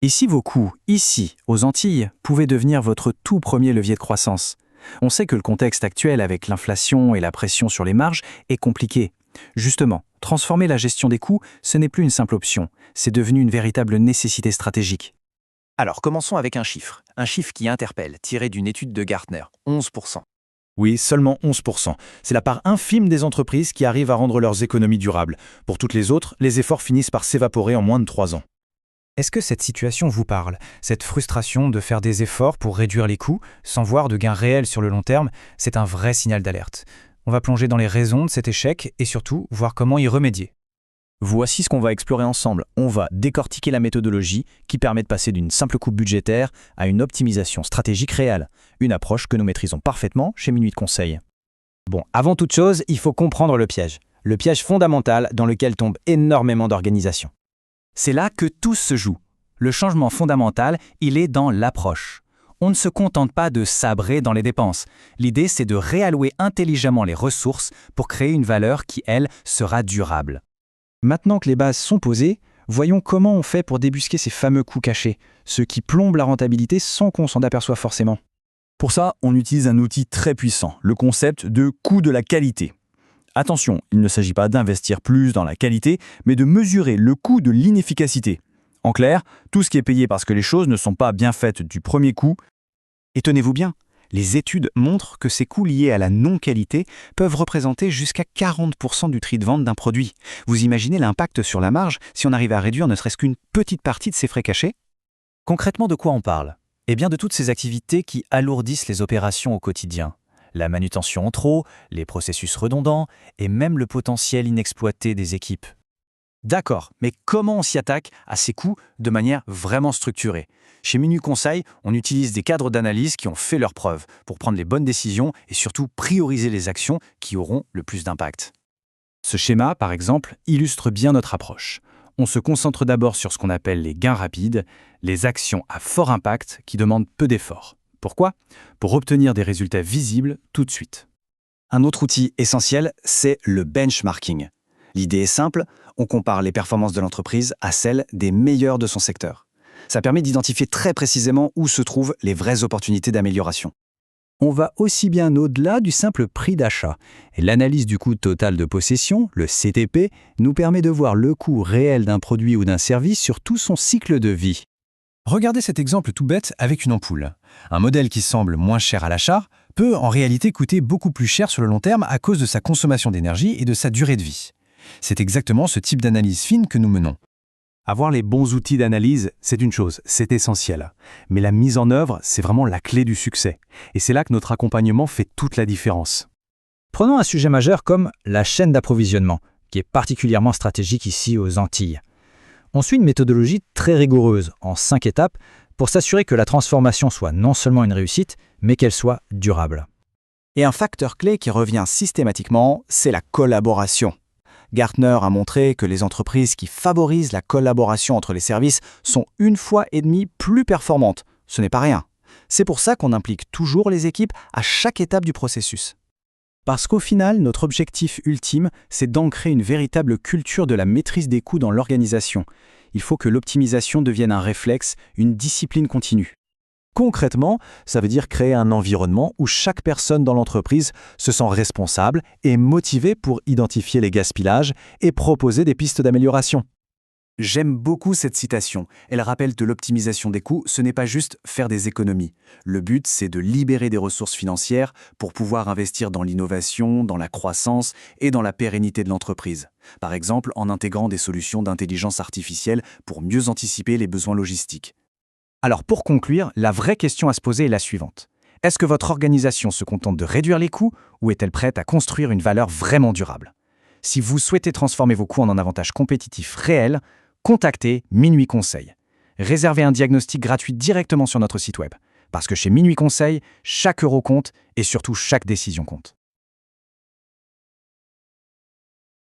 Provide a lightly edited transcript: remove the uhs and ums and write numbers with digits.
Et si vos coûts, ici, aux Antilles, pouvaient devenir votre tout premier levier de croissance? On sait que le contexte actuel avec l'inflation et la pression sur les marges est compliqué. Justement, transformer la gestion des coûts, ce n'est plus une simple option, c'est devenu une véritable nécessité stratégique. Alors, commençons avec un chiffre qui interpelle, tiré d'une étude de Gartner, 11%. Oui, seulement 11%. C'est la part infime des entreprises qui arrivent à rendre leurs économies durables. Pour toutes les autres, les efforts finissent par s'évaporer en moins de 3 ans. Est-ce que cette situation vous parle? Cette frustration de faire des efforts pour réduire les coûts, sans voir de gains réels sur le long terme, c'est un vrai signal d'alerte. On va plonger dans les raisons de cet échec et surtout voir comment y remédier. Voici ce qu'on va explorer ensemble. On va décortiquer la méthodologie qui permet de passer d'une simple coupe budgétaire à une optimisation stratégique réelle, une approche que nous maîtrisons parfaitement chez Minuit de Conseil. Bon, avant toute chose, il faut comprendre le piège fondamental dans lequel tombent énormément d'organisations. C'est là que tout se joue. Le changement fondamental, il est dans l'approche. On ne se contente pas de sabrer dans les dépenses. L'idée, c'est de réallouer intelligemment les ressources pour créer une valeur qui, elle, sera durable. Maintenant que les bases sont posées, voyons comment on fait pour débusquer ces fameux coûts cachés, ceux qui plombent la rentabilité sans qu'on s'en aperçoive forcément. Pour ça, on utilise un outil très puissant, le concept de coût de la qualité. Attention, il ne s'agit pas d'investir plus dans la qualité, mais de mesurer le coût de l'inefficacité. En clair, tout ce qui est payé parce que les choses ne sont pas bien faites du premier coup. Et tenez-vous bien, les études montrent que ces coûts liés à la non-qualité peuvent représenter jusqu'à 40% du prix de vente d'un produit. Vous imaginez l'impact sur la marge si on arrive à réduire ne serait-ce qu'une petite partie de ces frais cachés? Concrètement, de quoi on parle? Eh bien, de toutes ces activités qui alourdissent les opérations au quotidien. La manutention en trop, les processus redondants et même le potentiel inexploité des équipes. D'accord, mais comment on s'y attaque à ces coûts de manière vraiment structurée? Chez Minuit Conseil, on utilise des cadres d'analyse qui ont fait leurs preuves pour prendre les bonnes décisions et surtout prioriser les actions qui auront le plus d'impact. Ce schéma, par exemple, illustre bien notre approche. On se concentre d'abord sur ce qu'on appelle les gains rapides, les actions à fort impact qui demandent peu d'efforts. Pourquoi? Pour obtenir des résultats visibles tout de suite. Un autre outil essentiel, c'est le benchmarking. L'idée est simple, on compare les performances de l'entreprise à celles des meilleurs de son secteur. Ça permet d'identifier très précisément où se trouvent les vraies opportunités d'amélioration. On va aussi bien au-delà du simple prix d'achat. Et l'analyse du coût total de possession, le CTP, nous permet de voir le coût réel d'un produit ou d'un service sur tout son cycle de vie. Regardez cet exemple tout bête avec une ampoule. Un modèle qui semble moins cher à l'achat peut en réalité coûter beaucoup plus cher sur le long terme à cause de sa consommation d'énergie et de sa durée de vie. C'est exactement ce type d'analyse fine que nous menons. Avoir les bons outils d'analyse, c'est une chose, c'est essentiel. Mais la mise en œuvre, c'est vraiment la clé du succès. Et c'est là que notre accompagnement fait toute la différence. Prenons un sujet majeur comme la chaîne d'approvisionnement, qui est particulièrement stratégique ici aux Antilles. On suit une méthodologie très rigoureuse, en 5 étapes, pour s'assurer que la transformation soit non seulement une réussite, mais qu'elle soit durable. Et un facteur clé qui revient systématiquement, c'est la collaboration. Gartner a montré que les entreprises qui favorisent la collaboration entre les services sont 1,5 fois plus performantes. Ce n'est pas rien. C'est pour ça qu'on implique toujours les équipes à chaque étape du processus. Parce qu'au final, notre objectif ultime, c'est d'ancrer une véritable culture de la maîtrise des coûts dans l'organisation. Il faut que l'optimisation devienne un réflexe, une discipline continue. Concrètement, ça veut dire créer un environnement où chaque personne dans l'entreprise se sent responsable et motivée pour identifier les gaspillages et proposer des pistes d'amélioration. J'aime beaucoup cette citation. Elle rappelle que l'optimisation des coûts, ce n'est pas juste faire des économies. Le but, c'est de libérer des ressources financières pour pouvoir investir dans l'innovation, dans la croissance et dans la pérennité de l'entreprise. Par exemple, en intégrant des solutions d'intelligence artificielle pour mieux anticiper les besoins logistiques. Alors pour conclure, la vraie question à se poser est la suivante. Est-ce que votre organisation se contente de réduire les coûts ou est-elle prête à construire une valeur vraiment durable? Si vous souhaitez transformer vos coûts en un avantage compétitif réel, contactez Minuit Conseil. Réservez un diagnostic gratuit directement sur notre site web. Parce que chez Minuit Conseil, chaque euro compte et surtout chaque décision compte.